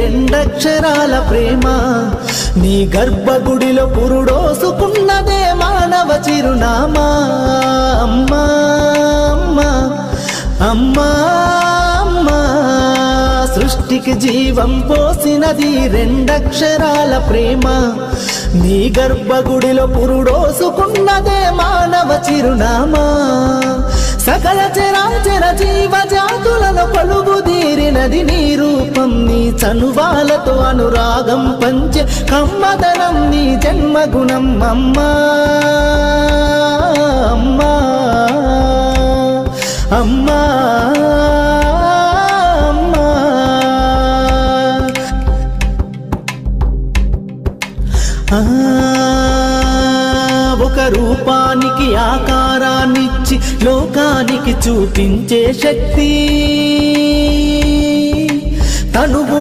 రెండక్షరాల ప్రేమ. నీ గర్భగుడిలో పురుడోసుకున్నదే మానవ చిరునామా. అమ్మా అమ్మా అమ్మా అమ్మా, సృష్టికి జీవం పోసినది రెండక్షరాల ప్రేమ. నీ గర్భగుడిలో పురుడోసుకున్నదే మానవ చిరునామా. సకల చరాచర జీవ జాతులలో కొలువుదీరినది నీ రూపం. నీ చనువాలతో అనురాగం పంచే కమ్మదనం నీ జన్మగుణం. అమ్మా అమ్మా అమ్మా ఒక రూపానికి ఆకారాన్నిచ్చి లోకానికి చూపించే శక్తి తనువు